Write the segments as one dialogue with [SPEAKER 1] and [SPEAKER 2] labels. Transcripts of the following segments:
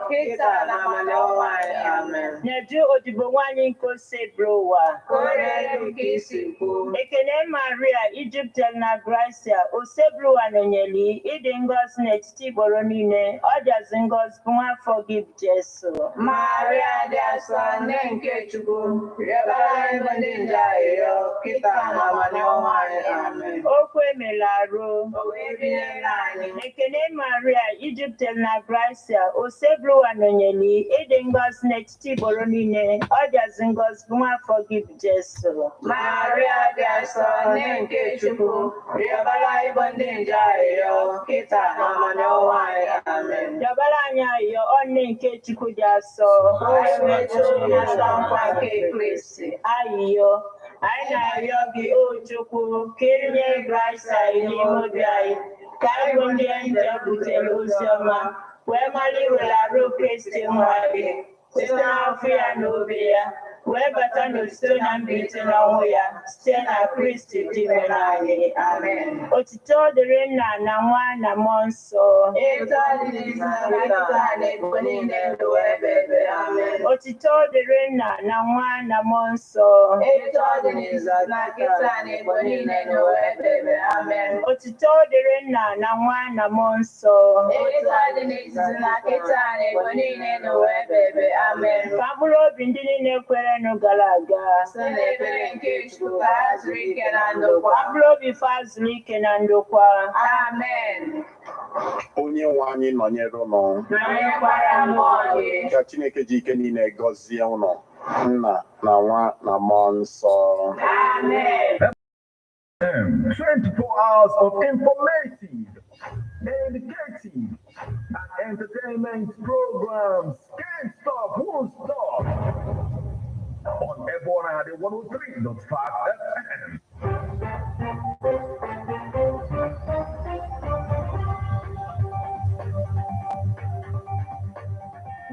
[SPEAKER 1] kita na manawai. Amen.
[SPEAKER 2] Nedu odibowani ko sebrowa.
[SPEAKER 1] Kore kisiku.
[SPEAKER 2] Ekene Maria Egypt na Gracia o sebrowa nonyeli idengos next boronine others ngos pwa forgive Jesu.
[SPEAKER 1] Maria dasa nenke chuku. Yabala bandinja yo kita na manawai. Amen.
[SPEAKER 2] Okwe melaro.
[SPEAKER 1] Owebienani.
[SPEAKER 2] Ekene Maria Egypt na Gracia o sebrowa nonyeli idengos next boronine others ngos pwa forgive Jesu.
[SPEAKER 1] Maria dasa nenke chuku. Yabala bandinja yo kita na manawai. Amen.
[SPEAKER 2] Jabalanya yo onne nke Chukwu dị asọ. Ayiyo, anyị na-arịọ gị o Chukwu ka inye Kraịst anyị n'ime obi anyị ka anyị bụ ndị nje butere ozi ọma wee mara iwere arụ Kristi nwa gị site n'afọ ya na obi ya wee bata n'osito na mbilite n'ọnwụ ya site na Kristi dị mere anyị. Amen. Otito dịrị Nna na Nwa na Mmụọ Nsọ. Otito dịrị Nna na Nwa na Mmụọ Nsọ. Otito dịrị Nna na Nwa na Mmụọ Nsọ. Ka mkpụrụ obi ndị niile kwere gara aga. Mkpụrụ obi fa zuru ike na ndokwa.
[SPEAKER 1] Amen.
[SPEAKER 3] Onye nwe anyị nọnyere ụnụ. Ka Chineke ji ike niile gọzie ụnụ, Nna na Nwa na Mmụọ Nsọ.
[SPEAKER 1] Amen.
[SPEAKER 4] 24 hours of informative, educative, and entertainment programs. Can't stop, won't stop. On Ebona, the 103.5 FM.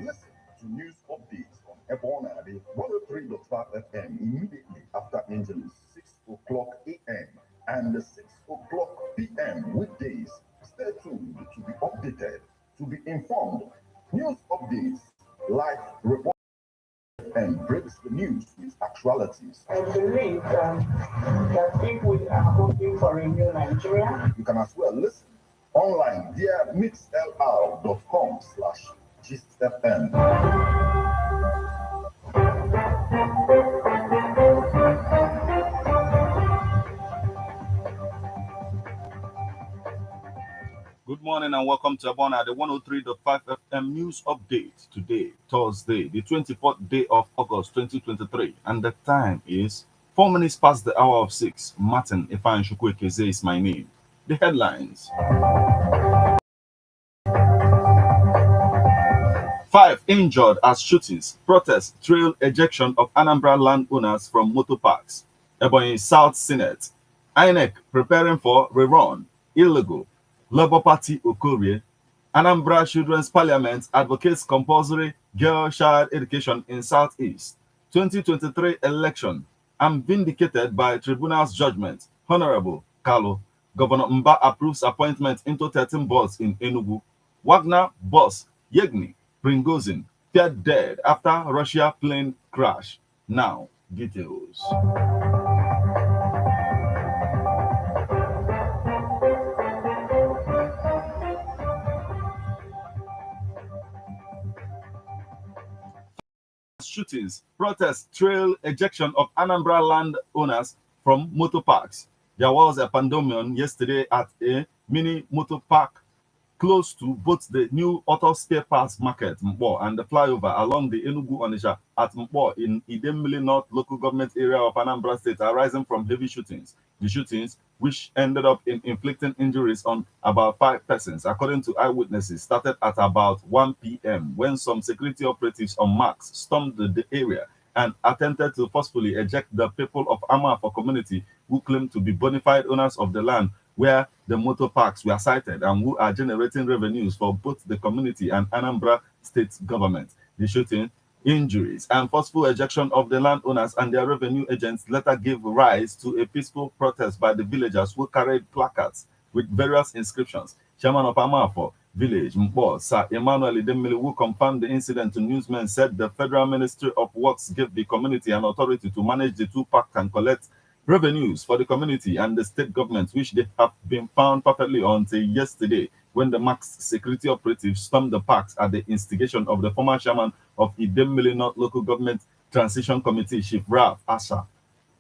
[SPEAKER 4] Listen to news updates on Ebona, the 103.5 FM immediately after Angeles, 6 o'clock a.m. and 6 o'clock p.m. weekdays. Stay tuned to be updated, to be informed. News updates, live reports, and breaks the news with actualities.
[SPEAKER 5] I believe that if we are hoping for a new Nigeria,
[SPEAKER 4] you can as well listen online via mixlr.com/gistfm.
[SPEAKER 6] Good morning and welcome to Abona, the 103.5 FM news update. Today, Thursday, the 24th day of August 2023, and the time is 4 minutes past the hour of 6. Martin Ifan Chukwuekeze is my name. The headlines. 5 injured as shootings, protests trail ejection of Anambra landowners from motor parks. Ebonyi South Senate. INEC preparing for rerun. Illegal. Labour Party Okorie. Anambra Children's Parliament advocates compulsory girl child education in Southeast. 2023 election. I'm vindicated by tribunal's judgment. Honorable Kalu. Governor Mba approves appointment into 13 boards in Enugu. Wagner boss Yegni Pringozin feared dead after Russia plane crash. Now, details. Shootings, protests trail ejection of Anambra landowners from motor parks. There was a pandemonium yesterday at a mini motor park close to both the new auto spare parts market Mpo and the flyover along the Enugu-Onitsha at Mpo in Idemili North local government area of Anambra State, arising from heavy shootings. The shootings, which ended up in inflicting injuries on about 5 persons, according to eyewitnesses, started at about 1 p.m. when some security operatives on marks stormed the area and attempted to forcefully eject the people of Amafo community who claim to be bona fide owners of the land where the motor parks were sited and who are generating revenues for both the community and Anambra state government. The shooting, injuries, and forceful ejection of the landowners and their revenue agents later gave rise to a peaceful protest by the villagers who carried placards with various inscriptions. Chairman of Amafo, Village, Mpo, Sir Emmanuel Idemili, who confirmed the incident to newsmen, said the Federal Ministry of Works gave the community an authority to manage the two parks and collect revenues for the community and the state government, which they have been found perfectly until yesterday, when the masked security operatives stormed the parks at the instigation of the former chairman of Idemili North Local Government Transition Committee, Chief Ralph Asha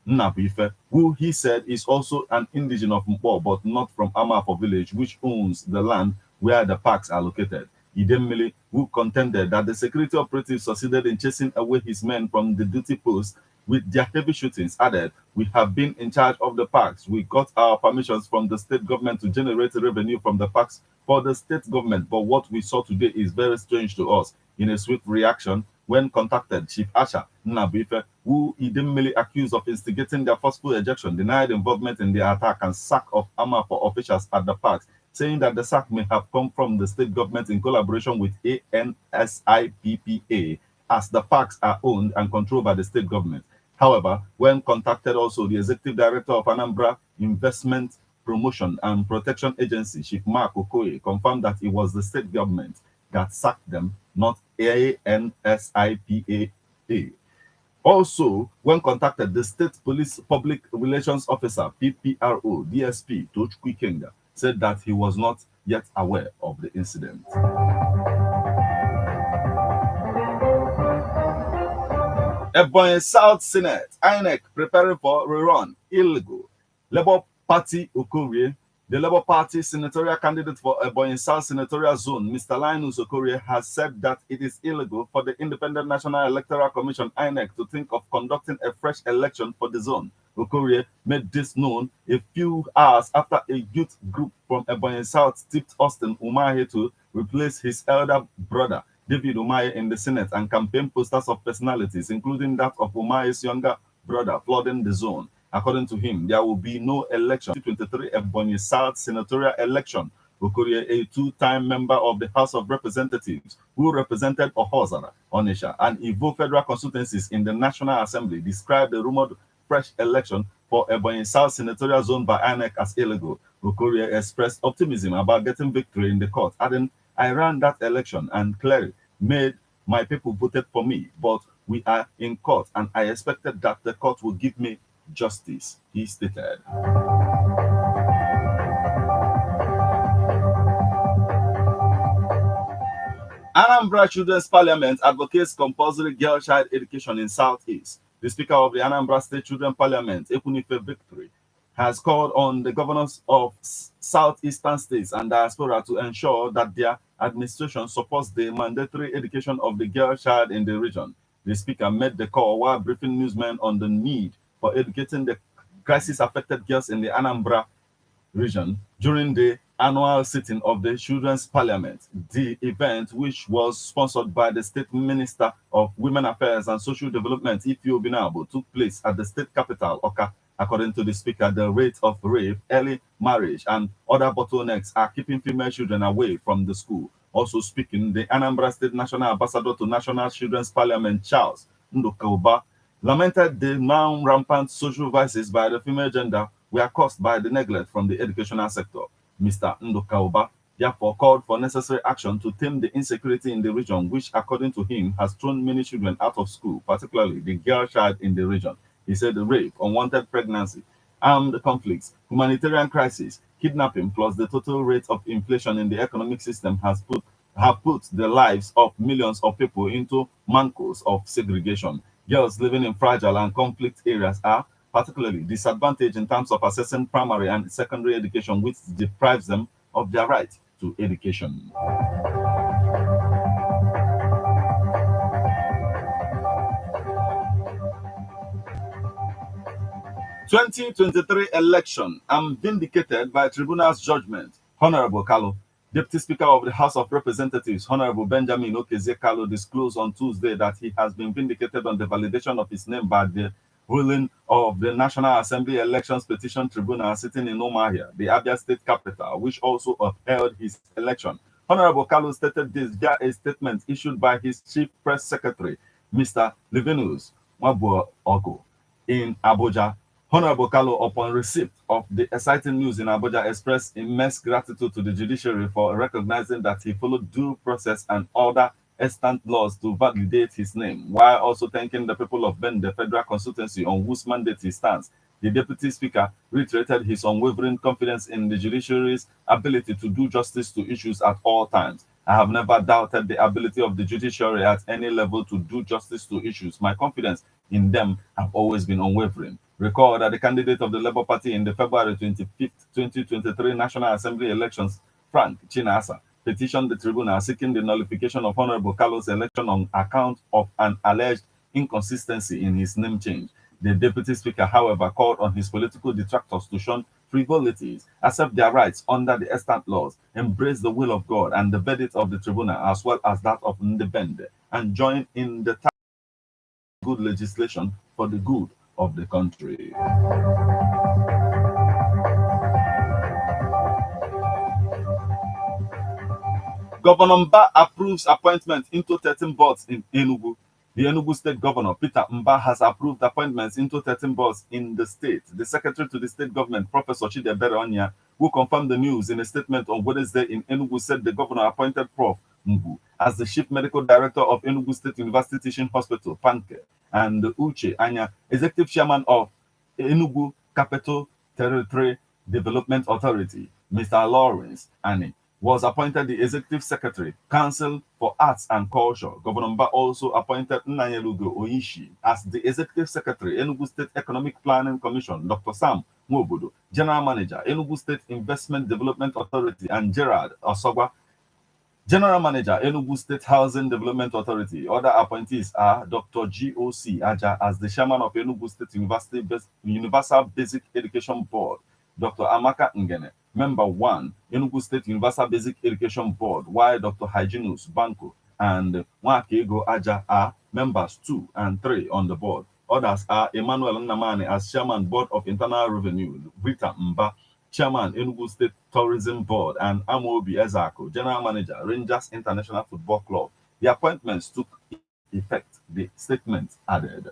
[SPEAKER 6] Nnabuife, who he said is also an indigene of Mpo, but not from Amafo village, which owns the land where the parks are located. Idemili, who contended that the security operatives succeeded in chasing away his men from the duty post with their heavy shootings, added, "We have been in charge of the parks. We got our permissions from the state government to generate revenue from the parks for the state government, but what we saw today is very strange to us." In a swift reaction, when contacted, Chief Asha Nnabuife, who Idemili accused of instigating their forceful ejection, denied involvement in the attack and sack of Amafo officials at the parks, saying that the sack may have come from the state government in collaboration with ANSIPPA, as the parks are owned and controlled by the state government. However, when contacted also, the executive director of Anambra Investment Promotion and Protection Agency, Chief Mark Okoye, confirmed that it was the state government that sacked them, not ANSIPPA. Also, when contacted, the State Police Public Relations Officer, PPRO, DSP, Tochukwu Ikenga, said that he was not yet aware of the incident. Ebonyi South Senate, INEC preparing for rerun, illegal. Labour Party Okorie, the Labour Party senatorial candidate for Ebonyi South Senatorial Zone, Mr. Linus Okorie, has said that it is illegal for the Independent National Electoral Commission, INEC, to think of conducting a fresh election for the zone. Okorie made this known a few hours after a youth group from Ebonyi South tipped Austin Umahi to replace his elder brother, David Umahi, in the Senate, and campaign posters of personalities, including that of Umahi's younger brother, flooding the zone. According to him, there will be no election. 2023 Ebonyi South senatorial election. Okorie, a two-time member of the House of Representatives who represented Ohozara, Onitsha, and Ivo federal constituencies in the National Assembly, described the rumored fresh election for Ebonyi South senatorial zone by INEC as illegal. Okorie expressed optimism about getting victory in the court, adding, "I ran that election and clearly made my people voted for me, but we are in court and I expected that the court would give me justice," he stated. Anambra Children's Parliament advocates compulsory girl child education in Southeast. The Speaker of the Anambra State Children Parliament, Ekunife Victory, has called on the governors of southeastern states and diaspora to ensure that their administration supports the mandatory education of the girl child in the region. The Speaker made the call while briefing newsmen on the need for educating the crisis-affected girls in the Anambra region during the annual sitting of the Children's Parliament. The event, which was sponsored by the State Minister of Women Affairs and Social Development, Ifeanyi Obianabo, took place at the state capital, Oka. According to the Speaker, the rate of rape, early marriage, and other bottlenecks are keeping female children away from the school. Also speaking, the Anambra State National Ambassador to National Children's Parliament, Charles Ndukauba, lamented the now rampant social vices by the female gender were caused by the neglect from the educational sector. Mr. Ndukauba therefore called for necessary action to tame the insecurity in the region, which, according to him, has thrown many children out of school, particularly the girl child in the region. He said the rape, unwanted pregnancy, armed conflicts, humanitarian crisis, kidnapping, plus the total rate of inflation in the economic system have put the lives of millions of people into mancos of segregation. Girls living in fragile and conflict areas are particularly disadvantaged in terms of accessing primary and secondary education, which deprives them of their right to education. 2023 election. I'm vindicated by tribunal's judgment. Honorable Kalu, Deputy Speaker of the House of Representatives, Honorable Benjamin Okezie Kalu, disclosed on Tuesday that he has been vindicated on the validation of his name by the ruling of the National Assembly Elections Petition Tribunal sitting in Umuahia, the Abia State capital, which also upheld his election. Honorable Kalu stated this via a statement issued by his Chief Press Secretary, Mr. Livinus Mabuo Ogo, in Abuja. Honorable Kalu, upon receipt of the exciting news in Abuja, expressed immense gratitude to the judiciary for recognizing that he followed due process and other extant laws to validate his name, while also thanking the people of Ben, the federal constituency, on whose mandate he stands. The Deputy Speaker reiterated his unwavering confidence in the judiciary's ability to do justice to issues at all times. I have never doubted the ability of the judiciary at any level to do justice to issues. My confidence in them have always been unwavering. Recall that the candidate of the Labour Party in the February 25th, 2023 National Assembly elections, Frank Chinasa, petitioned the tribunal seeking the nullification of Honorable Kalu's election on account of an alleged inconsistency in his name change. The Deputy Speaker, however, called on his political detractors to shun frivolities, accept their rights under the extant laws, embrace the will of God and the verdict of the tribunal, as well as that of Ndebende, and join in the good legislation for the good of the country. Governor Mba approves appointment into 13 boards in Enugu. The Enugu State Governor, Peter Mba, has approved appointments into 13 boards in the state. The Secretary to the State Government, Professor Chidebere Onya, who confirmed the news in a statement on Wednesday in Enugu, said the governor appointed Prof. Mbu as the Chief Medical Director of Enugu State University Teaching Hospital, Panke, and Uche Anya, Executive Chairman of Enugu Capital Territory Development Authority, Mr. Lawrence Ani, was appointed the Executive Secretary, Council for Arts and Culture. Governor Mba also appointed Nnayelugo Oyishi as the Executive Secretary, Enugu State Economic Planning Commission, Dr. Sam Nwobodo, General Manager, Enugu State Investment Development Authority, and Gerard Osogwa, General Manager, Enugu State Housing Development Authority. Other appointees are Dr. G.O.C. Aja as the Chairman of Enugu State University Universal Basic Education Board, Dr. Amaka Ngene, Member 1, Enugu State Universal Basic Education Board, while Dr. Hyginus Banko and Nwakego Aja are Members 2 and 3 on the board. Others are Emmanuel Nnamani as Chairman, Board of Internal Revenue, Rita Mba, Chairman, Enugu State Tourism Board, and Amobi Ezako, General Manager, Rangers International Football Club. The appointments took effect, the statement added.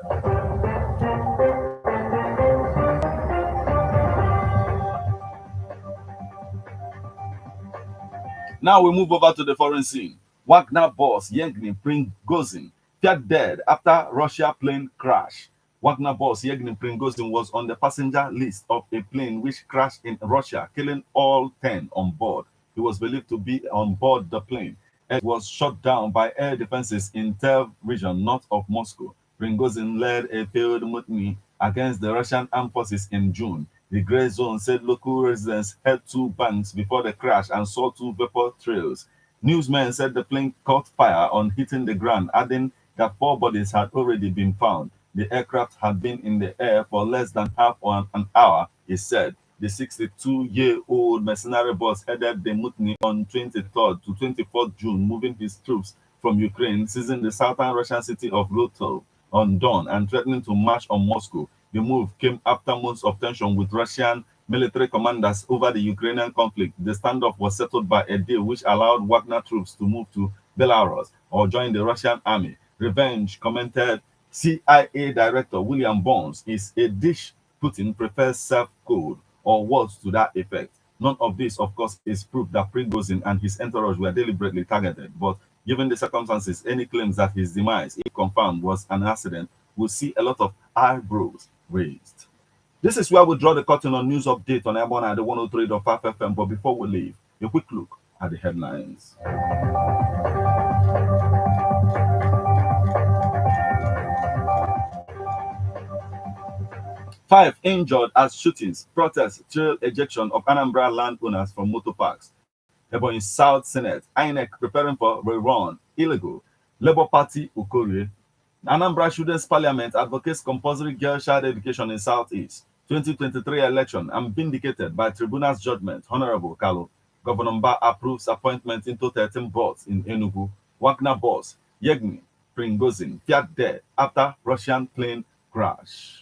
[SPEAKER 6] Now we move over to the foreign scene. Wagner boss Yevgeny Prigozhin feared dead after Russia plane crash. Wagner boss Yevgeny Prigozhin was on the passenger list of a plane which crashed in Russia, killing all 10 on board. He was believed to be on board the plane. It was shot down by air defenses in Tver region north of Moscow. Prigozhin led a failed mutiny against the Russian armed forces in June. The gray zone said local residents held 2 banks before the crash and saw 2 vapor trails. Newsmen said the plane caught fire on hitting the ground, adding that 4 bodies had already been found. The aircraft had been in the air for less than half an hour, he said. The 62-year-old mercenary boss headed the mutiny on 23rd to 24th June, moving his troops from Ukraine, seizing the southern Russian city of Rostov on dawn and threatening to march on Moscow. The move came after months of tension with Russian military commanders over the Ukrainian conflict. The standoff was settled by a deal which allowed Wagner troops to move to Belarus or join the Russian army. Revenge, commented CIA Director William Burns, is a dish Putin prefers served cold, or words to that effect. None of this, of course, is proof that Prigozhin and his entourage were deliberately targeted, but given the circumstances, any claims that his demise, if confirmed, was an accident, will see a lot of eyebrows raised. This is where we draw the curtain on news update on Airborne at the 103.5 FM. But before we leave, a quick look at the headlines. Five injured as shootings, protests, trail ejection of Anambra landowners from motor parks. Ebonyi South Senate, INEC preparing for rerun, illegal. Labour Party, Ukorie. Anambra Students' Parliament advocates compulsory girl child education in Southeast. 2023 election, I'm vindicated by tribunal's judgment. Honorable Kalu. Governor Mba approves appointment into 13 boards in Enugu. Wagner boss, Yevgeny Prigozhin, feared dead after Russian plane crash.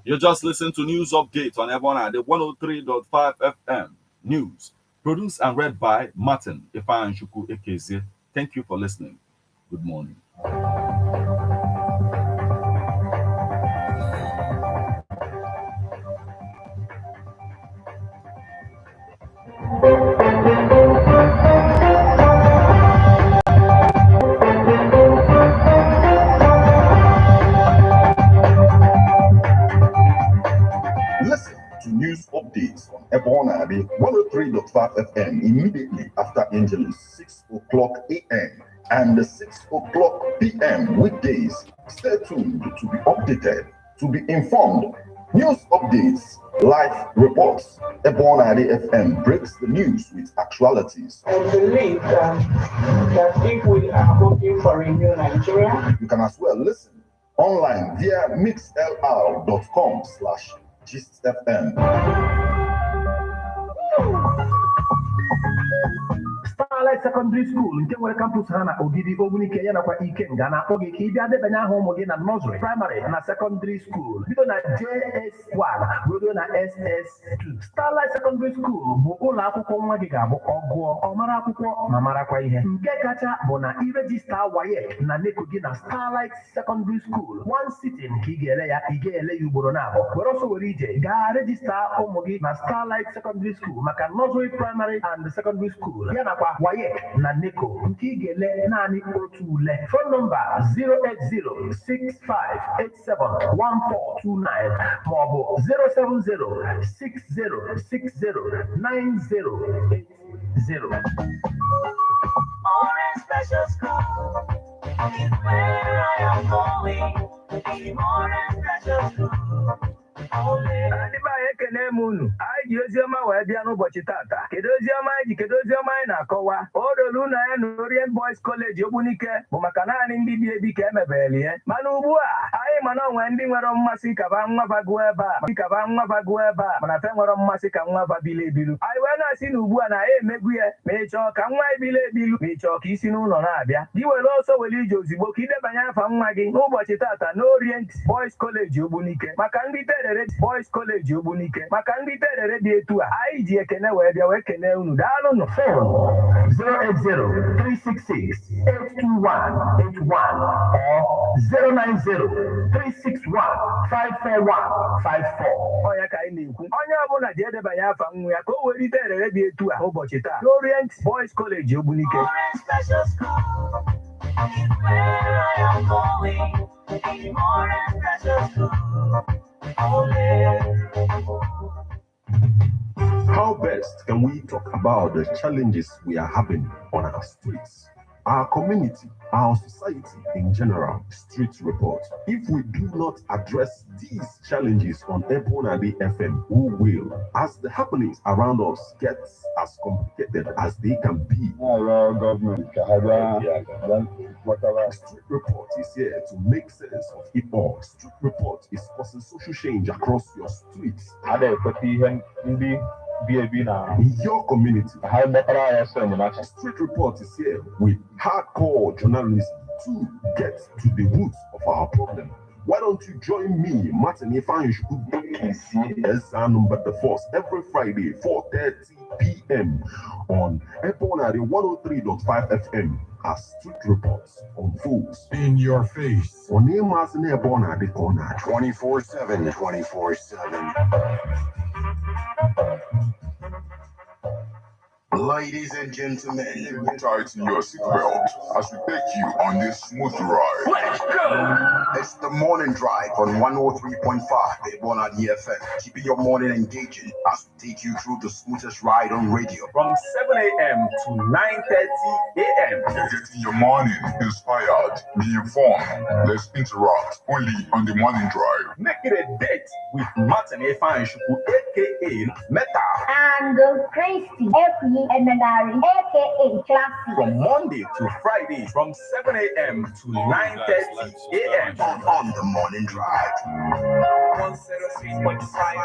[SPEAKER 6] You just listen to News Update on Ebona, the 103.5 FM News. Produced and read by Martin Ifanshuku Ekeze. Thank you for listening. Good morning.
[SPEAKER 4] Listen to news updates on Ebona 103.5 FM immediately after Angelus 6 o'clock a.m. and 6 o'clock p.m. weekdays. Stay tuned to be updated, to be informed. News updates, live reports. Ebona FM breaks the news with actualities.
[SPEAKER 5] I believe that if we are hoping for a new Nigeria,
[SPEAKER 4] You can as well listen online via mixlr.com/GistFM.
[SPEAKER 7] Starlight Secondary School nke nwere campus ha na Ogidi Ogbunike ya nakwa Ikenga na-akpọ gị ka ị bịa debanye aha ụmụ gị na nursery, primary na secondary school bido na JS1 ruo na SS2. Starlight Secondary School bụ ụlọ akwụkwọ nwa gị ga-abụ ọgụọ ọ mara akwụkwọ ma marakwa ihe. Nke kacha bụ na irejista WAEC na NECO gị na Starlight Secondary School. One sitting ka ị ga-ele ya ugboro na-abụ. Were ọsọ were ije gaa rejista ụmụ gị na Starlight Secondary School maka nursery, primary and secondary school ya nakwa WAEC na NECO nke ị ga-ele naanị otu ule. Phone number 08065871429 maọbụ 07060609080.
[SPEAKER 1] Orange Special School is where I am going. Orange Special School.
[SPEAKER 7] Ndị be anyị ekene m unu. Anyị ji oziọma wee bịa n'ụbọchị tata. Kedu oziọma anyị na-akọwa? O dolu unu anya na Orient Boys College Ogbunike bụ maka naanị ndị bi ebi ka emebere ya. Mana ugbu a anyị ma na onwe ndị nwere mmasị kaba nwa gụọ ebe a mana fe nwere mmasị ka nwa bilu ebilu. Anyị wee na-asị na ugbu a na anyị emegbu ya ma ị chọọ ka nwa ebile ebilu ma ị chọọ ka isi n'ụlọ na-abịa. Gị were ọsọ were ije ozigbo ka idebanye afa nwa gị n'ụbọchị tata na Orient Boys College Ogbunike maka ndị terere Boys College Ogbunike maka ndị terere dị etu a anyị ji ekene wee bịa wee kene unu. Daalụnụ. 08036682181 or 09036154154. Ọnya ka anyị na-ekwu onye ọbụla ji edebanye afa nwa ya ka o were iterere dị etu a ụbọchị taa Orient Boys College Ogbunike.
[SPEAKER 1] Orange Special School is where I am going. Orange Special School.
[SPEAKER 8] How best can we talk about the challenges we are having on our streets, our community, our society in general? Street report. If we do not address these challenges on Ebona FM, who will, as the happenings around us get as complicated as they can be? Street report is here to make sense of it all. Street report is causing social change across your streets. In your community, Street report is here with hardcore journalism to get to the roots of our problem. Why don't you join me, Martin Ifanshuku number the force every Friday, 4:30 p.m. on Ebona 103.5 FM as Street Reports unfolds in your face. On Emas in Ebona the corner
[SPEAKER 3] 24/7, 24/7.
[SPEAKER 9] Ladies and gentlemen, tighten your seatbelt as we take you on this smooth ride.
[SPEAKER 1] Let's go!
[SPEAKER 9] It's the morning drive on 103.5 Ebona FM, keeping your morning engaging as we take you through the smoothest ride on radio.
[SPEAKER 7] From 7 a.m. to 9:30 a.m.
[SPEAKER 9] You're getting your morning inspired, be informed. Let's interact only on the morning drive.
[SPEAKER 7] Make it a date with Martin Ifanshuku, aka Meta.
[SPEAKER 10] And Christy, aka Classy.
[SPEAKER 7] From Monday to Friday, from 7 a.m. to 9:30 a.m.
[SPEAKER 9] On the morning drive.
[SPEAKER 7] 106.5